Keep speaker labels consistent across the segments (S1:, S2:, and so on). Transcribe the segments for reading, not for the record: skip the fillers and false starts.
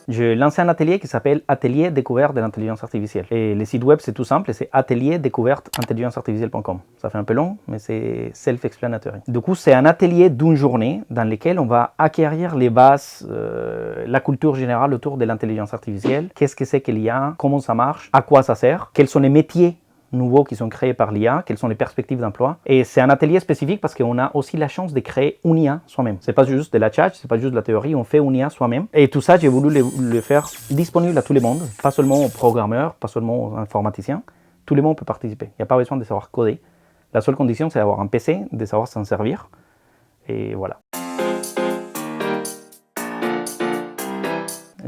S1: J'ai lancé un atelier qui s'appelle Atelier Découverte de l'intelligence artificielle. Et le site web, c'est tout simple, c'est atelierdecouverte-intelligence-artificielle.com. Ça fait un peu long, mais c'est self-explanatory. Du coup, c'est un atelier d'une journée dans lequel on va acquérir les bases, la culture générale autour de l'intelligence artificielle. Qu'est-ce que c'est que l'IA, comment ça marche, à quoi ça sert, quels sont les métiers nouveaux qui sont créés par l'IA, quelles sont les perspectives d'emploi. Et c'est un atelier spécifique parce qu'on a aussi la chance de créer une IA soi-même. C'est pas juste de la tchatch, c'est pas juste de la théorie, on fait une IA soi-même. Et tout ça, j'ai voulu le faire disponible à tout le monde, pas seulement aux programmeurs, pas seulement aux informaticiens. Tout le monde peut participer. Il n'y a pas besoin de savoir coder. La seule condition, c'est d'avoir un PC, de savoir s'en servir. Et voilà.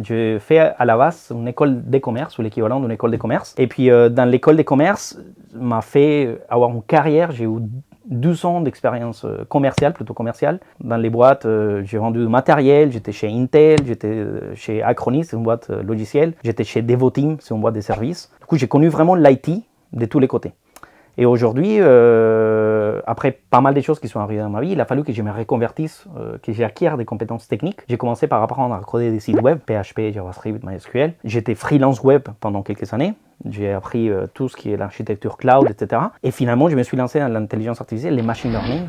S1: Je fais à la base une école de commerce, ou l'équivalent d'une école de commerce. Et puis dans l'école de commerce, m'a fait avoir une carrière. J'ai eu 12 ans d'expérience commerciale, plutôt commerciale. Dans les boîtes, j'ai vendu du matériel. J'étais chez Intel, j'étais chez Acronis, c'est une boîte logicielle. J'étais chez Devoteam, c'est une boîte de services. Du coup, j'ai connu vraiment l'IT de tous les côtés. Et aujourd'hui, après pas mal de choses qui sont arrivées dans ma vie, il a fallu que je me reconvertisse, que j'acquière des compétences techniques. J'ai commencé par apprendre à coder des sites web, PHP, JavaScript, MySQL. J'étais freelance web pendant quelques années. J'ai appris tout ce qui est l'architecture cloud, etc. Et finalement, je me suis lancé dans l'intelligence artificielle, les machine learning.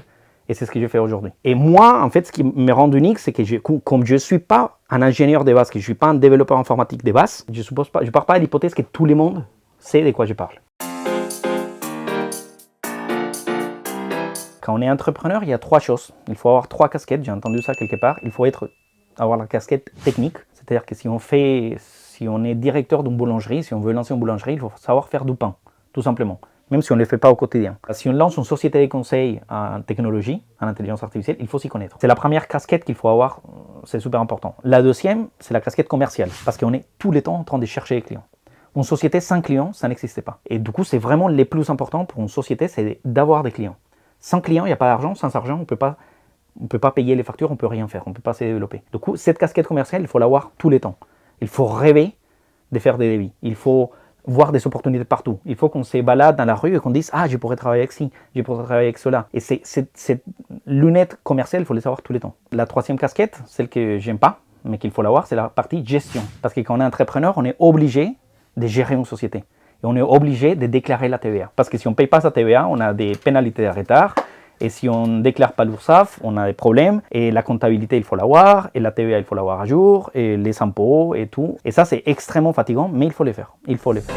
S1: Et c'est ce que je fais aujourd'hui. Et moi, en fait, ce qui me rend unique, c'est que comme je ne suis pas un ingénieur de base, que je ne suis pas un développeur informatique de base, je ne pars pas de l'hypothèse que tout le monde sait de quoi je parle. Quand on est entrepreneur, il y a 3 choses. Il faut avoir 3 casquettes, j'ai entendu ça quelque part. Il faut avoir la casquette technique, c'est-à-dire que si on est directeur d'une boulangerie, si on veut lancer une boulangerie, il faut savoir faire du pain, tout simplement, même si on ne le fait pas au quotidien. Si on lance une société de conseil en technologie, en intelligence artificielle, il faut s'y connaître. C'est la première casquette qu'il faut avoir, c'est super important. La deuxième, c'est la casquette commerciale, parce qu'on est tout le temps en train de chercher les clients. Une société sans clients, ça n'existait pas. Et du coup, c'est vraiment le plus important pour une société, c'est d'avoir des clients. Sans clients, il n'y a pas d'argent. Sans argent, on ne peut pas payer les factures, on ne peut rien faire, on ne peut pas se développer. Du coup, cette casquette commerciale, il faut l'avoir tous les temps. Il faut rêver de faire des devis. Il faut voir des opportunités partout. Il faut qu'on se balade dans la rue et qu'on dise « Ah, je pourrais travailler avec ci, je pourrais travailler avec cela ». Et cette lunette commerciale, il faut les avoir tous les temps. La troisième casquette, celle que j'aime pas, mais qu'il faut l'avoir, c'est la partie gestion. Parce que quand on est entrepreneur, on est obligé de gérer une société. Et on est obligé de déclarer la TVA. Parce que si on ne paye pas sa TVA, on a des pénalités de retard. Et si on ne déclare pas l'URSSAF, on a des problèmes. Et la comptabilité, il faut l'avoir. Et la TVA, il faut l'avoir à jour. Et les impôts et tout. Et ça, c'est extrêmement fatigant, mais il faut les faire. Il faut les faire.